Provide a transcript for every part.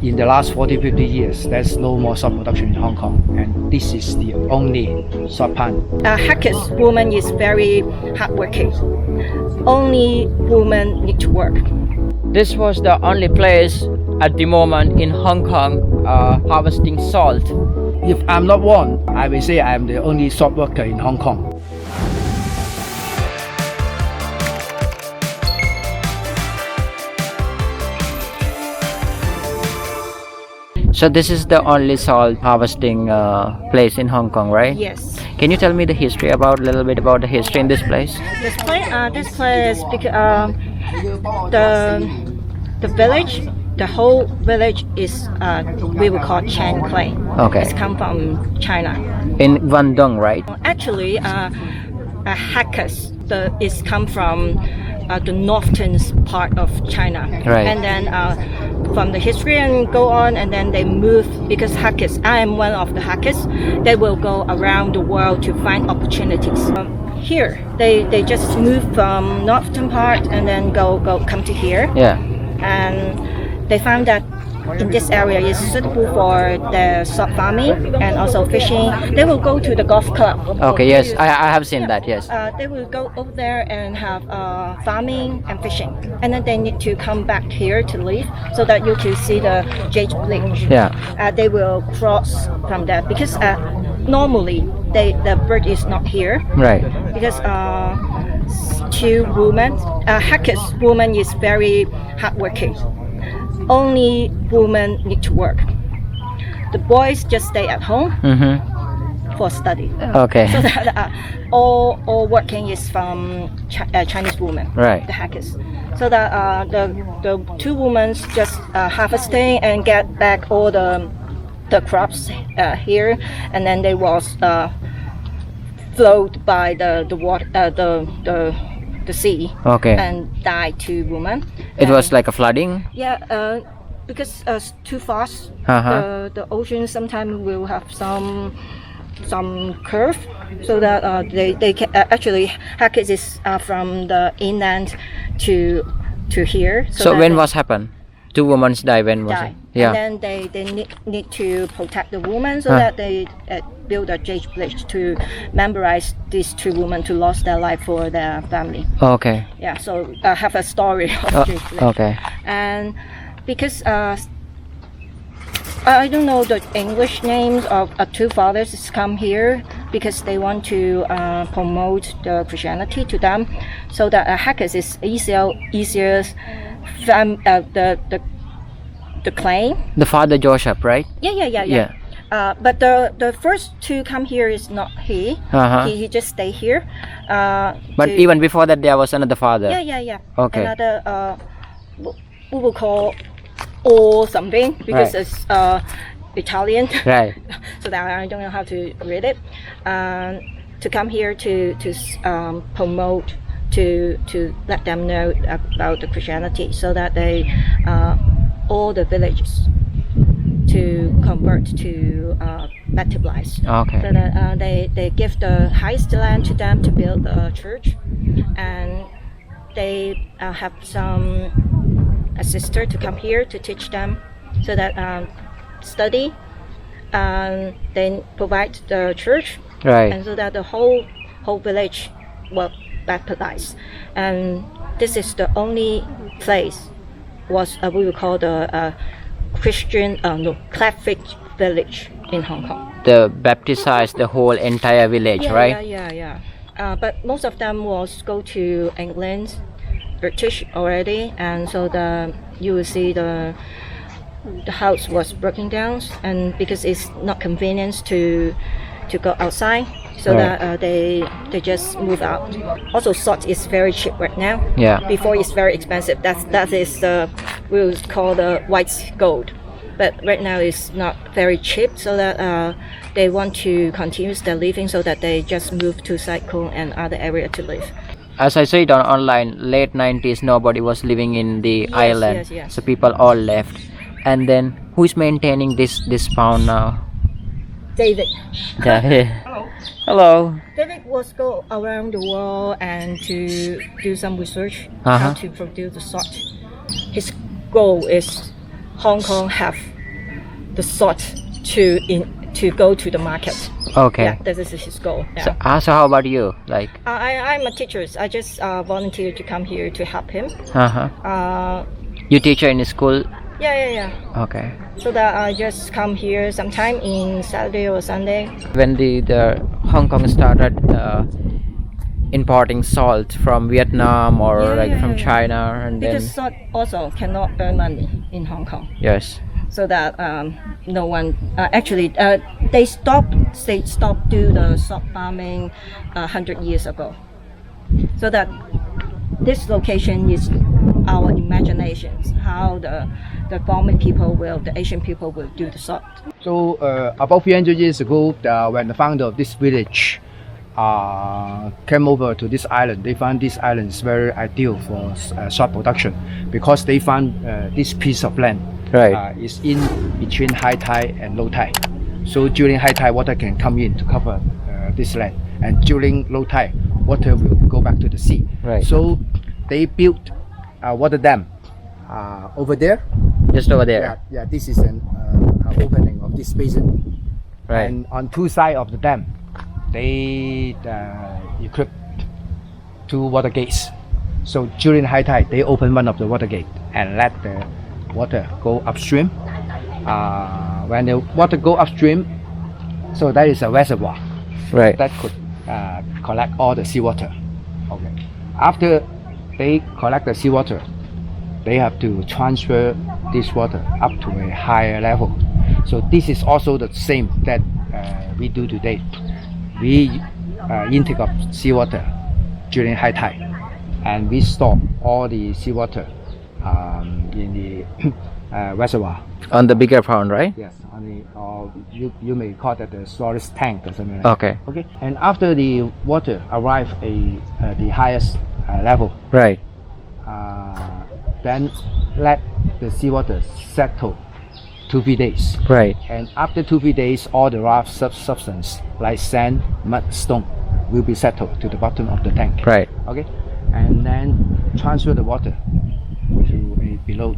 In the last 40-50 years, there's no more salt production in Hong Kong, and this is the only salt pan. Hackers woman is very hardworking. Only women need to work. This was the only place at the moment in Hong Kong harvesting salt. If I'm not wrong, I will say I'm the only salt worker in Hong Kong. So this is the only salt harvesting place in Hong Kong, right? Yes. Can you tell me the history about a little bit about the history in this place? This place, because the village, the whole village is we will call Chan clay. Okay. It's come from China. In Guangdong, right? Actually, hackers is come from the northern part of China. Right. And then from the history and go on, and then they move, because hackers, I am one of the hackers, they will go around the world to find opportunities. Here, they just move from northern part and then come to here. Yeah. And they found that in this area is suitable for the salt farming and also fishing. They will go to the golf club. Okay, yes, I have seen that, yes. They will go over there and have farming and fishing, and then they need to come back here to live, so that you can see the jade bridge. Yeah. They will cross from that, because normally the bird is not here. Right. Because two women, hackers woman is very hardworking. Only women need to work. The boys just stay at home for study. Okay. So that all working is from Chinese women, Right. the hackers. So that the two women just harvesting and get back all the crops here, and then they was flowed by the water, the sea. Okay. And died two women. It was like a flooding? Yeah, because too fast. The ocean sometimes will have some curve, so that they can, actually hackers is from the inland to here. So when was happened? Two women died. When was die. it? Yeah. And then they need to protect the woman, so that they build a jade bridge to memorize these two women to lost their life for their family. Okay. Yeah, so have a story of jade bridge. Okay. And because I don't know the English names of two fathers come here, because they want to promote the Christianity to them, so that hackers is easier the claim. The father Joseph, right? Yeah. But the first two come here is not he. He just stay here. But even before that, there was another father. Yeah. Okay. Another we will call or something, because Right. it's Italian. Right. So that I don't know how to read it. To come here to promote, to let them know about the Christianity, so that they all the villages to convert to baptized. Okay. So that they give the highest land to them to build a church, and they have a sister to come here to teach them, so that study, and then provide the church, Right. and so that the whole village will baptized. And this is the only place was we would call the Christian Catholic village in Hong Kong. The baptized the whole entire village, right? Yeah. But most of them was go to England, British already, and so you will see the house was broken down, and because it's not convenient to go outside, so Right. that they just move out. Also, salt is very cheap right now. Yeah. Before it's very expensive. That is we would call the white gold. But right now it's not very cheap, so that they want to continue their living, so that they just move to Sai Kung and other area to live. As I said online, late 90s, nobody was living in the island. Yes. So people all left. And then who is maintaining this pound now? David. Yeah. Hello. David was go around the world and to do some research Uh-huh. how to produce the salt. His goal is Hong Kong have the salt to go to the market. Okay. Yeah, this is his goal. Yeah. So how about you? Like, I'm a teacher. I just volunteered to come here to help him. You teacher in school? Yeah. Okay. So that I just come here sometime in Saturday or Sunday. When the Hong Kong started importing salt from Vietnam or from China, and Because then salt also cannot earn money in Hong Kong. yes, So that no one they stopped do the salt farming 100 years ago. So that this location is our imaginations how the farming people the Asian people will do the salt. So about 300 years ago, when the founder of this village came over to this island, they found this island is very ideal for salt production because they found this piece of land is in between high tide and low tide. So during high tide, water can come in to cover this land, and during low tide, water will go back to the sea. Right. So they built a water dam over there. just over there. Yeah, this is an opening of this basin. Right. And on two sides of the dam, they equipped two water gates. So during high tide, they open one of the water gate and let the water go upstream. When the water go upstream, so that is a reservoir. Right. That could collect all the seawater. Okay. After they collect the seawater, they have to transfer this water up to a higher level. So this is also the same that we do today. We intake of seawater during high tide, and we store all the seawater in the reservoir. On the bigger pond, right? Yes, on the you may call that the storage tank or something like that. Okay. Okay. And after the water arrive at the highest level, Right. then let the seawater settle 2-3 days. Right. And after 2-3 days, all the rough substance like sand, mud, stone will be settled to the bottom of the tank. Right. Okay. And then transfer the water to a below.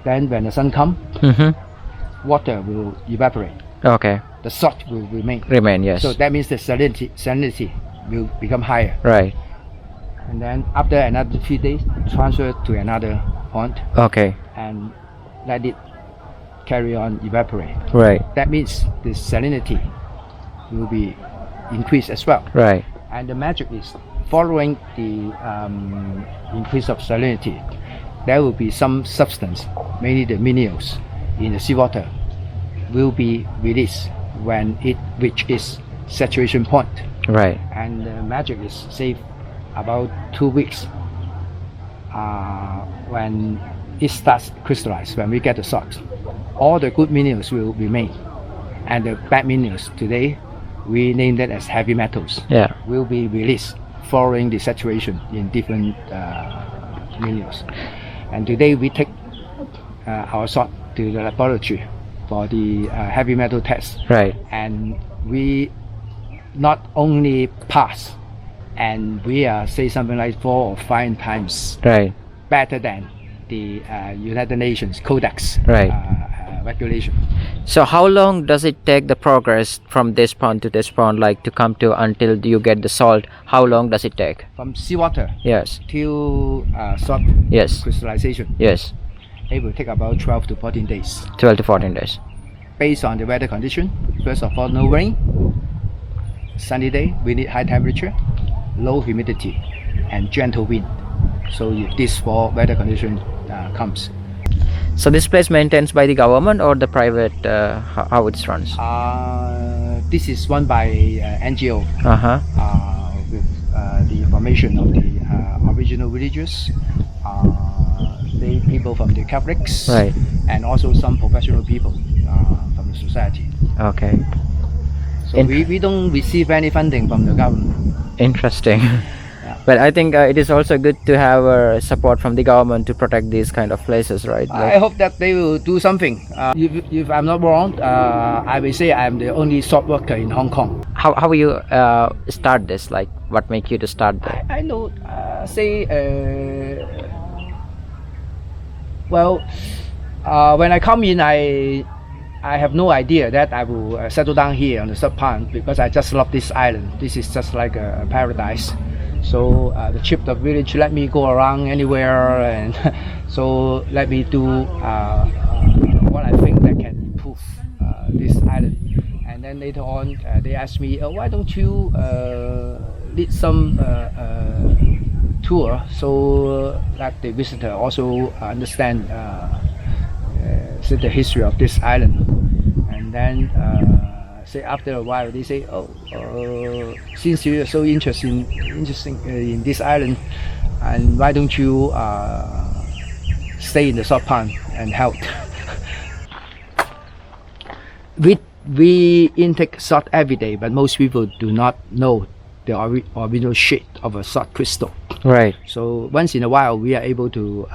Then when the sun comes, Mm-hmm. water will evaporate. Okay. The salt will remain. Remain, yes. So that means the salinity will become higher. Right. And then after another 3 days, transfer to another pond Okay. and let it carry on evaporate. Right. That means the salinity will be increased as well. Right. And the magic is following the increase of salinity, there will be some substance, mainly the minerals in the seawater, will be released when it reaches saturation point. Right. And the magic is saved about 2 weeks when it starts crystallize. When we get the salt, all the good minerals will remain, and the bad minerals today we name that as heavy metals. Yeah. Will be released following the saturation in different minerals. And today we take our salt to the laboratory for the heavy metal test. Right. And we not only pass, and we are say something like 4 or 5 times Right. better than the United Nations Codex Right. regulation. So how long does it take the progress from this pond to this pond, like to come to until you get the salt? How long does it take? From seawater Yes. till salt Yes. crystallization, Yes. it will take about 12 to 14 days. 12 to 14 days. Based on the weather condition, first of all, no rain, sunny day, we need high temperature, low humidity, and gentle wind. So if this 4 weather condition comes, So this place maintained by the government or the private? How it runs? this is run by NGO Uh-huh. with the information of the original villagers, the people from the Catholics, Right. and also some professional people from the society. Okay. So we don't receive any funding from the government. Interesting. But I think it is also good to have support from the government to protect these kind of places, right? I hope that they will do something. If I'm not wrong, I will say I'm the only salt worker in Hong Kong. How will you start this? Like, what make you to start that? I know, say, well, When I come in, I have no idea that I will settle down here on the sub pond because I just love this island. This is just like a paradise. So the chief of village let me go around anywhere, and so let me do what I think that can improve this island. And then later on, they asked me, why don't you lead some tour so that the visitor also understand the history of this island. And then say after a while they say, since you are so interesting in this island, and why don't you stay in the salt pond and help. We intake salt every day, but most people do not know the original shape of a salt crystal. Right. So once in a while we are able to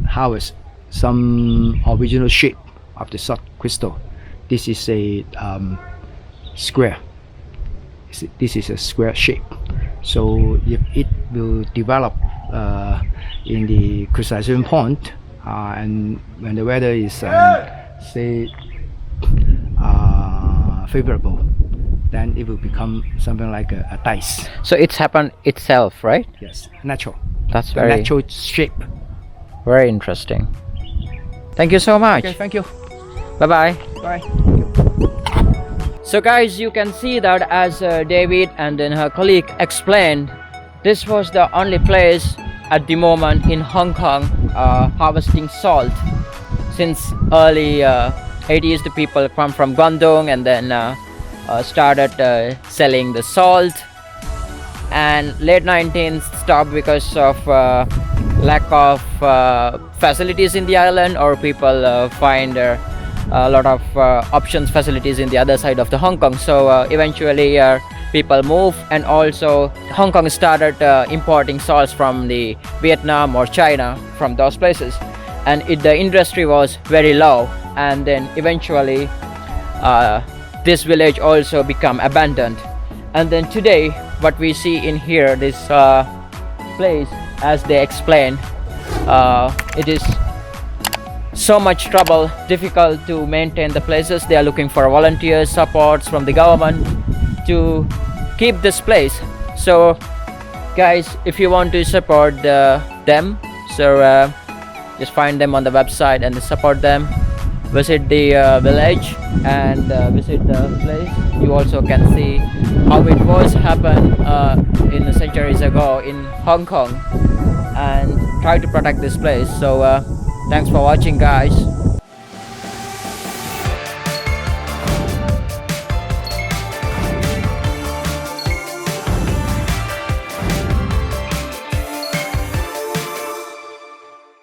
harvest some original shape of the salt crystal. This is a square. This is a square shape. So if it will develop in the crystallization point, and when the weather is say favorable, then it will become something like a dice. So it's happened itself, right? Yes, natural. That's The very natural shape. very interesting. Thank you so much. Okay, thank you. Bye bye. Bye. So guys, you can see that as David and then her colleague explained, this was the only place at the moment in Hong Kong harvesting salt. Since early 80s, the people come from Guangdong and then started selling the salt, and late 19th stopped because of lack of facilities in the island, or people find a lot of options facilities in the other side of the Hong Kong. So eventually people move, and also Hong Kong started importing salts from the Vietnam or China, from those places, and the industry was very low, and then eventually this village also become abandoned. And then today what we see in here, this place, as they explained, it is so much trouble, difficult to maintain the places. They are looking for volunteers, supports from the government to keep this place. So guys, if you want to support them, so just find them on the website and support them. Visit the village and visit the place. You also can see how it was happened in the centuries ago in Hong Kong, and try to protect this place. So thanks for watching, guys.